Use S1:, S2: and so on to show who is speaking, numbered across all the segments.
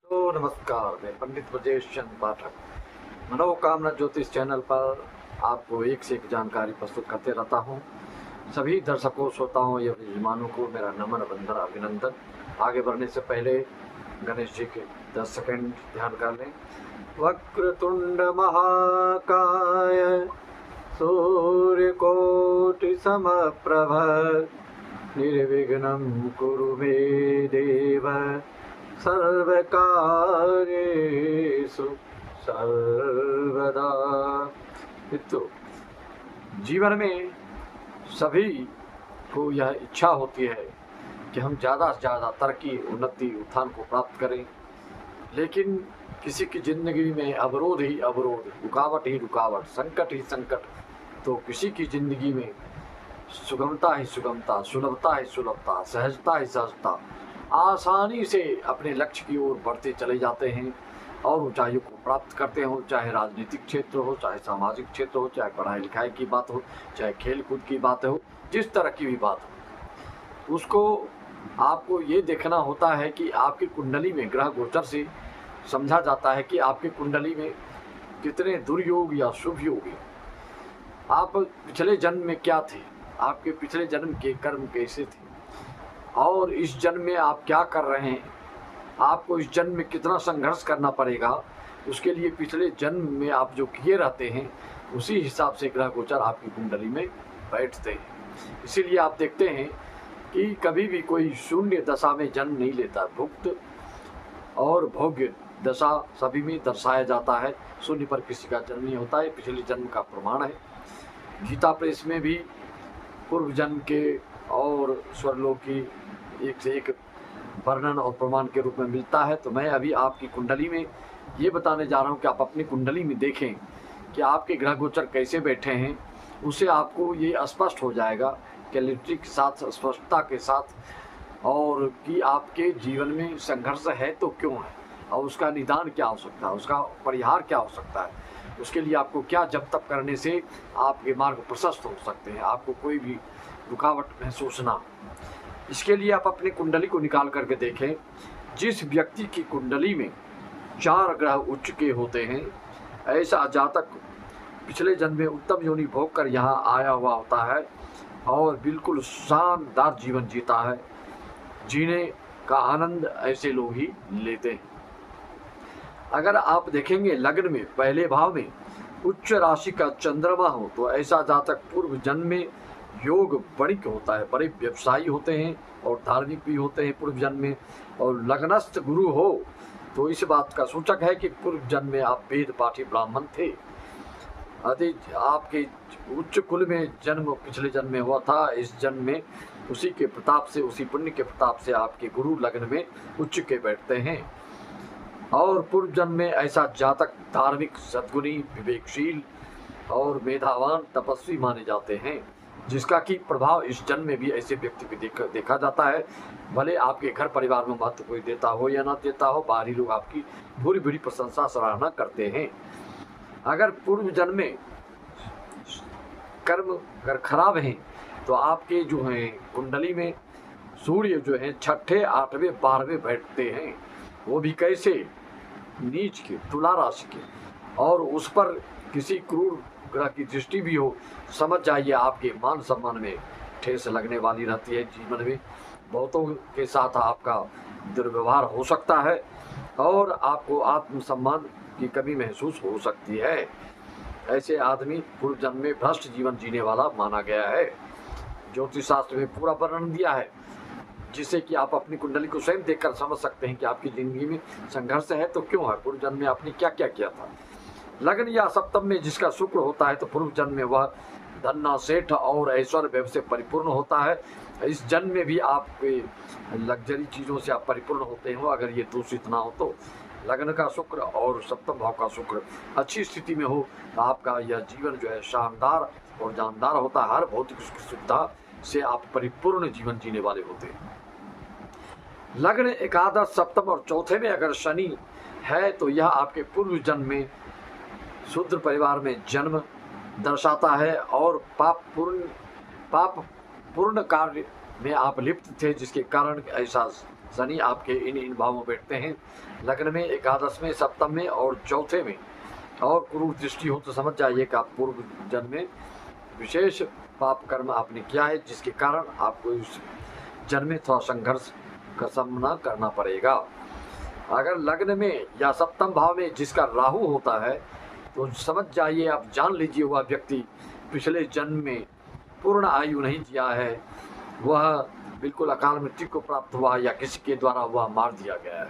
S1: तो नमस्कार, मैं पंडित ब्रजेश चंद्र पाठक मनोकामना ज्योतिष चैनल पर आपको एक से एक जानकारी प्रस्तुत करते रहता हूँ। सभी दर्शकों, श्रोताओं या यजमानों को मेरा नमन, वंदन, अभिनंदन। आगे बढ़ने से पहले गणेश जी के 10 सेकंड ध्यान कर लें। वक्रतुंड महाकाय सूर्यकोटि समप्रभ निर्विघ्नं कुरु मे देव सर्वकार्येषु सर्वदा। तो जीवन में सभी को यह इच्छा होती है कि हम ज़्यादा से ज़्यादा तरक्की, उन्नति, उत्थान को प्राप्त करें, लेकिन किसी की ज़िंदगी में अवरोध ही अवरोध, रुकावट ही रुकावट, संकट ही संकट। तो किसी की ज़िंदगी में सुगमता ही सुगमता, सुलभता ही सुलभता, सहजता ही सहजता, आसानी से अपने लक्ष्य की ओर बढ़ते चले जाते हैं और ऊंचाइयों को प्राप्त करते हो। चाहे राजनीतिक क्षेत्र हो, चाहे सामाजिक क्षेत्र हो, चाहे पढ़ाई लिखाई की बात हो, चाहे खेल कूद की बात हो, जिस तरह की भी बात हो, उसको आपको ये देखना होता है कि आपकी कुंडली में ग्रह गोचर से समझा जाता है कि आपकी कुंडली में कितने दुर्योग या शुभ योग हैं। आप पिछले जन्म में क्या थे, आपके पिछले जन्म के कर्म कैसे थे और इस जन्म में आप क्या कर रहे हैं, आपको इस जन्म में कितना संघर्ष करना पड़ेगा, उसके लिए पिछले जन्म में आप जो किए रहते हैं उसी हिसाब से ग्रह गोचर आपकी कुंडली में बैठते हैं। इसीलिए आप देखते हैं कि कभी भी कोई शून्य दशा में जन्म नहीं लेता। भुक्त और भोग्य दशा सभी में दर्शाया जाता है, शून्य पर किसी का जन्म नहीं होता है। पिछले जन्म का प्रमाण है। गीता प्रेस में भी पूर्व जन्म के और स्वर्लोक की एक से एक वर्णन और प्रमाण के रूप में मिलता है। तो मैं अभी आपकी कुंडली में ये बताने जा रहा हूँ कि आप अपनी कुंडली में देखें कि आपके ग्रह गोचर कैसे बैठे हैं। उससे आपको ये स्पष्ट हो जाएगा क्लैरिटी के साथ, स्पष्टता के साथ, और कि आपके जीवन में संघर्ष है तो क्यों है और उसका निदान क्या हो सकता है, उसका परिहार क्या हो सकता है, उसके लिए आपको क्या जप तप करने से आपके मार्ग प्रशस्त हो सकते हैं, आपको कोई भी रुकावट महसूस ना। इसके लिए आप अपनी कुंडली को निकाल करके देखें। जिस व्यक्ति की कुंडली में 4 ग्रह उच्च के होते हैं, ऐसा जातक पिछले जन्म में उत्तम योनि भोग कर यहाँ आया हुआ होता है और बिल्कुल शानदार जीवन जीता है। जीने का आनंद ऐसे लोग ही लेते हैं। अगर आप देखेंगे लग्न में पहले भाव में उच्च राशि का चंद्रमा हो तो ऐसा जातक पूर्व जन्म में योग बणिक होता है, बड़े व्यवसायी होते हैं और धार्मिक भी होते हैं पूर्व जन्म में। और लग्नस्थ गुरु हो तो इस बात का सूचक है कि पूर्व जन्म में आप वेद पाठी ब्राह्मण थे। यदि आपके उच्च कुल में जन्म पिछले जन्म में हुआ था, इस जन्म में उसी के प्रताप से, उसी पुण्य के प्रताप से आपके गुरु लग्न में उच्च के बैठते हैं। और पूर्व जन्म में ऐसा जातक धार्मिक, सद्गुणी, विवेकशील और मेधावान तपस्वी माने जाते हैं, जिसका कि प्रभाव इस जन्म में भी ऐसे व्यक्ति को देखा जाता है। भले आपके घर परिवार में महत्व कोई देता हो या ना देता हो, बाहरी लोग आपकी बुरी बुरी प्रशंसा सराहना करते हैं। अगर पूर्व जन्म में कर्म अगर खराब हैं तो आपके जो हैं कुंडली में सूर्य जो हैं 6ठे, 8वें, 12वें बैठते हैं, वो भी कैसे, नीच के, तुला राशि के, और उस पर किसी क्रूर ग्रह की दृष्टि भी हो, समझ जाइए आपके मान सम्मान में ठेस लगने वाली रहती है। जीवन में बहुतों के साथ आपका दुर्व्यवहार हो सकता है और आपको आत्मसम्मान की कमी महसूस हो सकती है। ऐसे आदमी पूर्व जन्म में भ्रष्ट जीवन जीने वाला माना गया है। ज्योतिष शास्त्र में पूरा वर्णन दिया है, जिससे कि आप अपनी कुंडली को स्वयं देखकर समझ सकते हैं कि आपकी जिंदगी में संघर्ष है तो क्यों है, पूर्व जन्म में आपने क्या क्या किया था। लग्न या सप्तम में जिसका शुक्र होता है तो पूर्व जन्म में वह धन्ना सेठ और ऐश्वर्य व्यव से परिपूर्ण होता है। इस जन्म में भी आपके लग्जरी चीज़ों से आप परिपूर्ण होते हो अगर ये दूषित ना हो तो। लग्न का शुक्र और सप्तम भाव का शुक्र अच्छी स्थिति में हो तो आपका यह जीवन जो है शानदार और जानदार होता है। हर भौतिक सुविधा से आप परिपूर्ण जीवन जीने वाले होते हैं। लग्न, एकादश, सप्तम और चौथे में अगर शनि है तो यह आपके पूर्व जन्म में शूद्र परिवार में जन्म दर्शाता है और पाप पूर्ण कार्य में आप लिप्त थे, जिसके कारण ऐसा शनि आपके इन भावों में बैठते हैं, लग्न में, एकादश में, सप्तम में और चौथे में, और क्रूर दृष्टि हो तो समझ जाइए कि आप पूर्व जन्म में विशेष पाप कर्म आपने किया है, जिसके कारण आपको इस जन्म में थोड़ा संघर्ष का सामना करना पड़ेगा। अगर लग्न में या सप्तम भाव में जिसका राहु होता है तो समझ जाइए, आप जान लीजिए वह व्यक्ति पिछले जन्म में पूर्ण आयु नहीं जिया है, वह बिल्कुल अकाल मृत्यु को प्राप्त हुआ या किसी के द्वारा वह मार दिया गया है।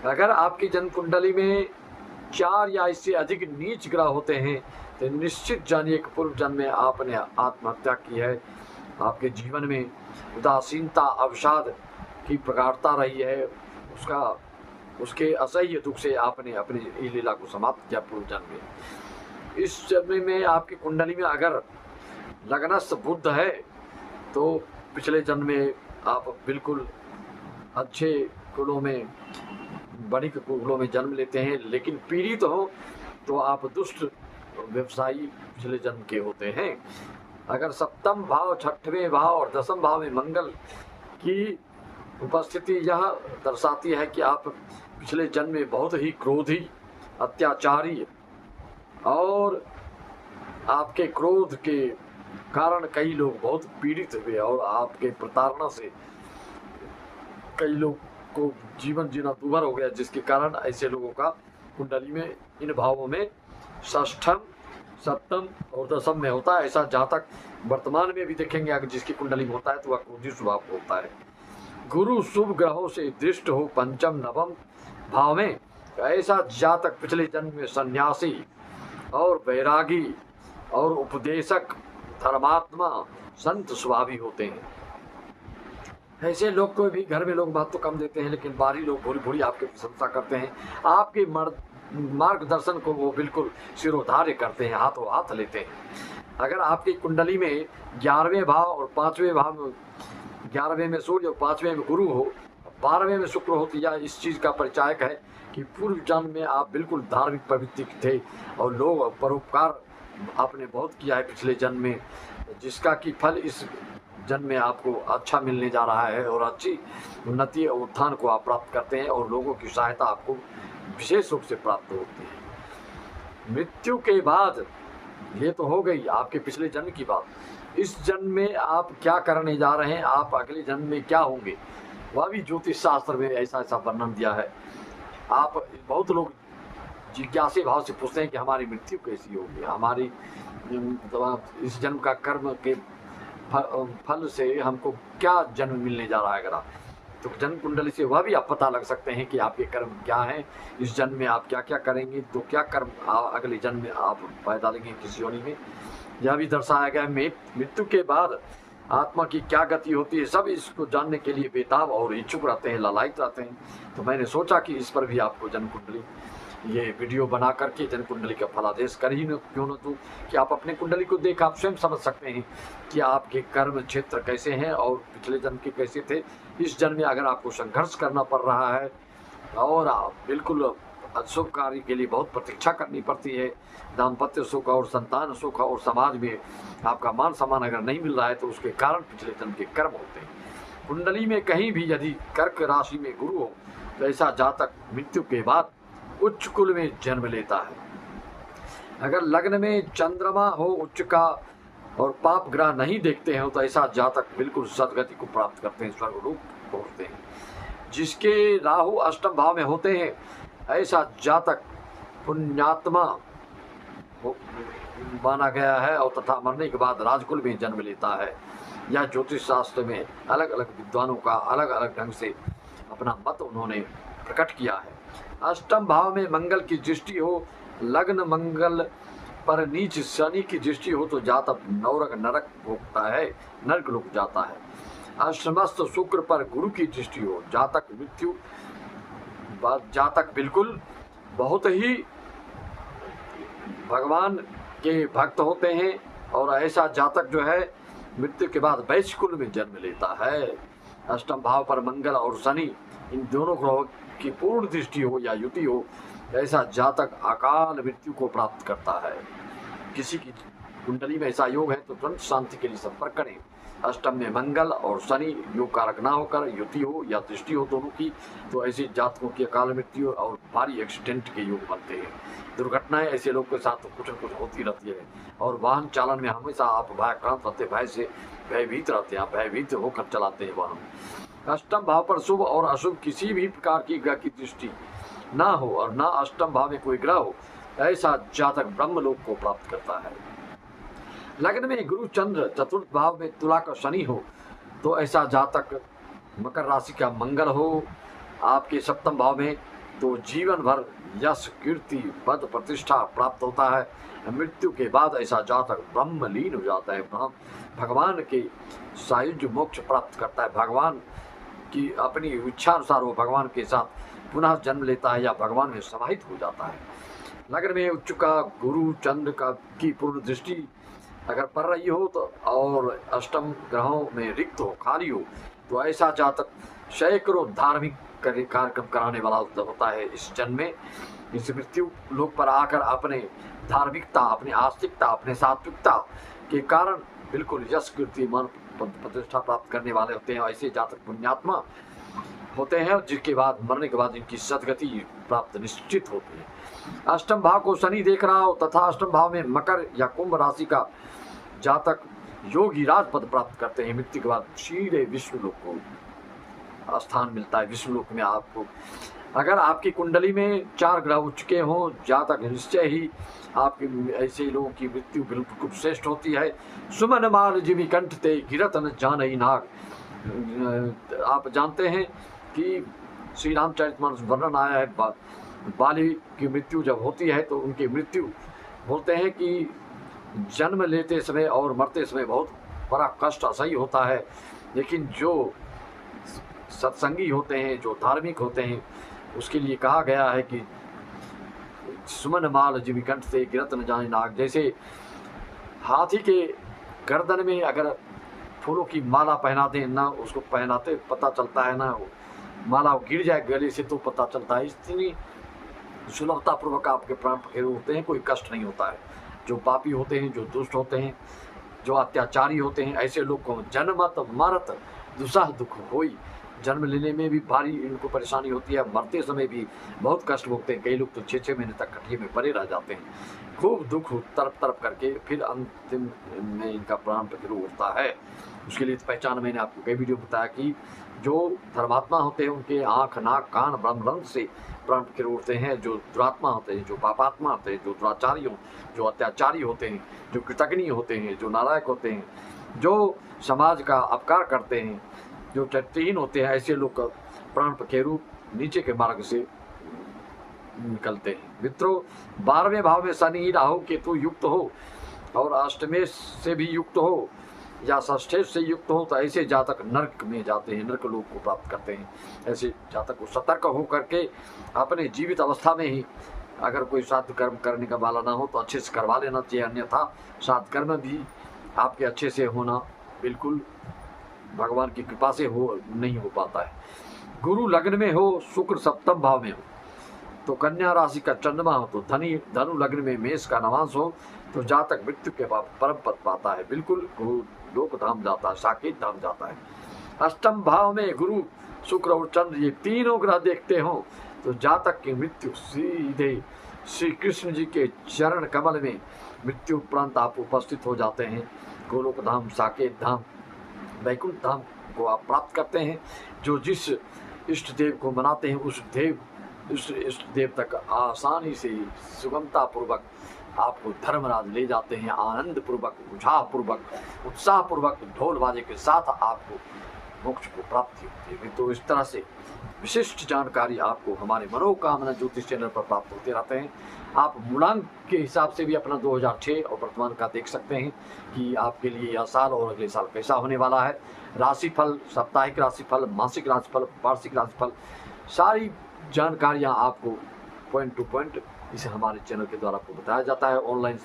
S1: अगर आपकी जन्म कुंडली में 4 या इससे अधिक नीच ग्रह होते हैं तो निश्चित जानिए कि पूर्व जन्म में आपने आत्महत्या की है। आपके जीवन में उदासीनता, अवसाद की प्रगाढ़ता रही है, उसके असह्य दुख से आपने अपनी लीला को समाप्त किया पूर्व जन्म में। इस जन्म में आपकी कुंडली में अगर लग्नस्थ बुध है तो पिछले जन्म में आप बिल्कुल अच्छे कुलों में, बड़ी कुलों में जन्म लेते हैं, लेकिन पीड़ित हो तो आप दुष्ट व्यवसायी पिछले जन्म के होते हैं। अगर सप्तम भाव, छठवें भाव और दसम भाव में मंगल की उपस्थिति यह दर्शाती है कि आप पिछले जन्म में बहुत ही क्रोधी, अत्याचारी, और आपके क्रोध के कारण कई लोग बहुत पीड़ित हुए और आपके प्रताड़ना से कई लोग को जीवन जीना दूभर हो गया, जिसके कारण ऐसे लोगों का कुंडली में इन भावों में षष्ठम, सप्तम और दसम में होता है। ऐसा जहाँ तक वर्तमान में भी देखेंगे, अगर जिसकी कुंडली में होता है तो वह क्रोधी स्वभाव होता है। गुरु शुभ ग्रहों से दृष्ट हो पंचम नवम भाव में, ऐसा जातक पिछले जन्म में सन्यासी और वैरागी और उपदेशक, धर्मात्मा, संत स्वभावी होते हैं। ऐसे लोग को भी घर में लोग बात तो कम देते हैं, लेकिन बाहरी लोग भूरी भूरी आपकी प्रशंसा करते हैं, आपके मार्गदर्शन को वो बिल्कुल सिरोधार्य करते हैं, हाथों हाथ लेते हैं। अगर आपकी कुंडली में 11वें भाव और 5वें भाव में, 11वें में सूर्य और 5वें में गुरु हो, 12वें में शुक्र हो, तो यह इस चीज़ का परिचायक है कि पूर्व जन्म में आप बिल्कुल धार्मिक प्रवृत्ति थे और लोग परोपकार आपने बहुत किया है पिछले जन्म में, जिसका कि फल इस जन्म में आपको अच्छा मिलने जा रहा है और अच्छी उन्नति और उत्थान को आप प्राप्त करते हैं और लोगों की सहायता आपको विशेष रूप से प्राप्त होती है। मृत्यु के बाद, ये तो हो गई आपके पिछले जन्म की बात, इस जन्म में आप क्या करने जा रहे हैं, आप अगले जन्म में क्या होंगे, वह भी ज्योतिष शास्त्र में ऐसा ऐसा वर्णन दिया है। आप बहुत लोग जिज्ञासे भाव से पूछते हैं कि हमारी मृत्यु कैसी होगी, हमारी इस जन्म का कर्म के फल से हमको क्या जन्म मिलने जा रहा है। अगर आप तो जन्म कुंडली से वह भी आप पता लग सकते हैं कि आपके कर्म क्या हैं, इस जन्म में आप क्या क्या करेंगे, तो क्या कर्म अगले जन्म में आप पैदा लेंगे किसी योनि में। यह भी दर्शाया गया है मृत्यु के बाद आत्मा की क्या गति होती है। सब इसको जानने के लिए बेताब और इच्छुक रहते हैं, लालायित रहते हैं। तो मैंने सोचा कि इस पर भी आपको जन्म कुंडली ये वीडियो बना करके जन्म कुंडली का फलादेश कर ही क्यों न दूं कि आप अपने कुंडली को देख आप स्वयं समझ सकते हैं कि आपके कर्म क्षेत्र कैसे हैं और पिछले जन्म के कैसे थे। इस जन्म में अगर आपको संघर्ष करना पड़ रहा है और आप बिल्कुल शुभ कार्य के लिए बहुत प्रतीक्षा करनी पड़ती है, दाम्पत्य सुख और संतान सुख और समाज में आपका मान सम्मान अगर नहीं मिल रहा है, तो उसके कारण पिछले जन्म के कर्म होते हैं। कुंडली में कहीं भी यदि कर्क राशि में गुरु हो तो ऐसा जातक मृत्यु के बाद उच्च कुल में जन्म लेता है। अगर लग्न में चंद्रमा हो उच्च का और पाप ग्रह नहीं देखते हैं तो ऐसा जातक बिल्कुल सदगति को प्राप्त करते हैं, स्वर्ग रूप पहुँचते हैं। जिसके राहु अष्टम भाव में होते हैं ऐसा जातक पुण्यात्मा माना गया है और तथा मरने के बाद राजकुल में जन्म लेता है। यह ज्योतिष शास्त्र में अलग अलग विद्वानों का अलग अलग ढंग से अपना मत उन्होंने प्रकट किया है। अष्टम भाव में मंगल की दृष्टि हो, लग्न मंगल पर नीच शनि की दृष्टि हो तो जातक नरक भोगता है, नरक लोक जाता है। अष्टमस्थ शुक्र पर गुरु की दृष्टि हो, जातक बिल्कुल बहुत ही भगवान के भक्त होते हैं और ऐसा जातक जो है मृत्यु के बाद वैश्य कुल में जन्म लेता है। अष्टम भाव पर मंगल और शनि इन दोनों ग्रहों की पूर्ण दृष्टि हो या युति हो, ऐसा जातक अकाल मृत्यु को प्राप्त करता है। किसी की कुंडली में ऐसा योग है तो तुरंत शांति के लिए संपर्क करें। अष्टम में मंगल और शनि योग कारक ना होकर युति हो या दृष्टि हो दोनों की, तो ऐसे जातकों की अकाल मृत्यु और भारी एक्सीडेंट के योग बनते हैं। दुर्घटनाएं ऐसे लोग के साथ तो कुछ न कुछ होती रहती है, और वाहन चालन में हमेशा आप भयाक्रांत रहते, भय से भयभीत रहते हैं, भयभीत होकर चलाते हैं वाहन। अष्टम भाव पर शुभ और अशुभ किसी भी प्रकार की ग्रह की दृष्टि ना हो और ना अष्टम भाव में कोई ग्रह हो, ऐसा जातक ब्रह्मलोक को प्राप्त करता है। लग्न में गुरु चंद्र चतुर्थ भाव में तुला का शनि हो, तो ऐसा जातक मकर राशि का मंगल हो आपके सप्तम भाव में, तो जीवन भर यश कीर्ति पद प्रतिष्ठा प्राप्त होता है। मृत्यु के बाद ऐसा जातक ब्रह्मलीन हो जाता है, भगवान के सायुज्य मोक्ष प्राप्त करता है। भगवान की अपनी इच्छा अनुसार वो भगवान के साथ पुनः जन्म लेता है या भगवान में समाहित हो जाता है। लग्न में उच्च का गुरु चंद्र का की पूर्ण दृष्टि अगर पड़ रही हो तो, और अष्टम ग्रहों में रिक्त हो, खाली हो, तो ऐसा जातक सैकड़ों धार्मिक कार्यक्रम कराने वाला होता है इस जन्म में। इस मृत्यु लोक पर आकर अपने धार्मिकता, अपनी आस्तिकता, अपने सात्विकता के कारण बिल्कुल यश कीर्ति मान प्रतिष्ठा प्राप्त करने वाले होते हैं। ऐसे जातक पुण्यात्मा होते हैं जिसके बाद मरने के बाद इनकी सदगति प्राप्त निश्चित होती है। अष्टम भाव को शनि देख रहा हो तथा अष्टम भाव में मकर या कुंभ राशि का जातक योगी राज पद प्राप्त करते हैं। मृत्यु के बाद सीधे विष्णुलोक को स्थान मिलता है। विष्णुलोक में आपको अगर आपकी कुंडली में 4 ग्रह उच्च के हों, जातक निश्चय ही आपके ऐसे लोगों की मृत्यु बिल्कुल श्रेष्ठ होती है। सुमन माल जिमि कंठ ते गिरत न जानई नाग। आप जानते हैं कि श्री रामचरितमानस वर्णन आया है, बाली की मृत्यु जब होती है तो उनकी मृत्यु बोलते हैं कि जन्म लेते समय और मरते समय बहुत बड़ा कष्ट असह्य होता है, लेकिन जो सत्संगी होते हैं, जो धार्मिक होते हैं, उसके लिए कहा गया है कि सुमन माल जिमि कंठ से गिरत न जाने नाग। जैसे हाथी के गर्दन में अगर फूलों की माला पहना दें ना, उसको पहनाते पता चलता है ना, माला गिर जाए गले से तो पता चलता है। इतनी सुलभता पूर्वक आपके प्राण पखेरु होते हैं, कोई कष्ट नहीं होता है। जो पापी होते हैं, जो दुष्ट होते हैं, जो अत्याचारी होते हैं, ऐसे लोग को जन्मत मरत दुसह दुख होई। जन्म लेने में भी भारी इनको परेशानी होती है, मरते समय भी बहुत कष्ट भोगते हैं। कई लोग तो 6-6 महीने तक खटिये में पड़े रह जाते हैं, खूब दुख तड़प तड़प करके, फिर अंतिम में इनका प्राण पखेरु उठता है। उसके लिए पहचान मैंने आपको कई वीडियो बताया कि जो धर्मात्मा होते हैं उनके आँख नाक कान ब्रह्मरंध्र से प्राण पखेरु उठते हैं। जो दुरात्मा होते हैं, जो पापात्मा होते हैं, जो दुराचारी हो, जो अत्याचारी होते हैं, जो कृतज्ञ होते हैं, जो नालायक होते हैं, जो समाज का अपकार करते हैं, जो चरित्रहीन होते हैं, ऐसे लोग का प्राण पखेरु नीचे के मार्ग से निकलते हैं। मित्रों, 12वें भाव में शनि राहु केतु युक्त हो और अष्टमेश से भी युक्त हो या षष्ठेश से युक्त हो, तो ऐसे जातक नरक में जाते हैं, नरक लोक को प्राप्त करते हैं। ऐसे जातक को सतर्क हो करके अपने जीवित अवस्था में ही अगर कोई श्राद्ध कर्म करने का वाला ना हो तो अच्छे से करवा लेना चाहिए, अन्यथा श्राद्ध कर्म भी आपके अच्छे से होना बिल्कुल भगवान की कृपा से नहीं हो पाता है। गुरु लग्न में हो, शुक्र सप्तम भाव में हो, तो कन्या राशि का चंद्रमा हो, तो धनु लग्न में मेष का नवांश हो, तो जातक मृत्यु के बाद परम पद पाता है, बिल्कुल लोक धाम जाता है, साकेत धाम जाता है। अष्टम भाव में गुरु शुक्र और चंद्र ये तीनों ग्रह देखते हो, तो जातक की मृत्यु सीधे श्री कृष्ण जी के चरण कमल में मृत्यु उपरांत आप उपस्थित हो जाते हैं। गोलोक धाम, साकेत धाम, वैकुंठ धाम को आप प्राप्त करते हैं। जो जिस इष्ट देव को मनाते हैं उस इष्ट देव तक आसानी से सुगमता पूर्वक आपको धर्मराज ले जाते हैं। आनंद पूर्वक, उत्साह पूर्वक ढोल बाजे के साथ आपको मोक्ष को प्राप्ति होती है। तो इस तरह से विशिष्ट जानकारी आपको हमारे मनोकामना ज्योतिष चैनल पर प्राप्त होते रहते हैं। आप मूलांक के हिसाब से भी अपना 2006 और वर्तमान का देख सकते हैं कि आपके लिए यह साल और अगले साल कैसा होने वाला है। राशिफल, साप्ताहिक राशिफल, मासिक राशिफल, वार्षिक राशिफल, सारी जानकारियाँ आपको पॉइंट टू पॉइंट इसे हमारे चैनल के द्वारा आपको बताया जाता है। ऑनलाइन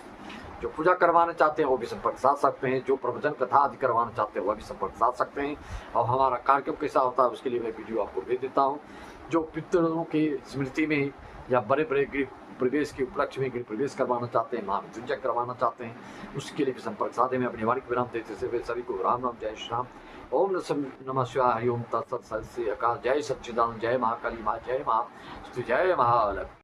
S1: जो पूजा करवाना चाहते हैं वो भी संपर्क साध सकते हैं, जो प्रवचन कथा आदि करवाना चाहते हैं वह भी संपर्क साध सकते हैं। और हमारा कार्यक्रम कैसा होता है उसके लिए मैं वीडियो आपको भेज देता हूँ। जो पितरों की स्मृति में या बड़े बड़े गृह प्रवेश के उपलक्ष्य में गृह प्रवेश करवाना चाहते हैं, महामृत्युंजय करवाना चाहते हैं, उसके लिए संपर्क साधे में अपनी वाणी को विराम देते से सभी को राम राम, जय श्री राम। ओम नमः शिवाय, हरि ओम तत्सत, सत श्री अकाल। जय सच्चिदानंद, जय महाकाली माँ, जय महा जय महालक्ष्मी।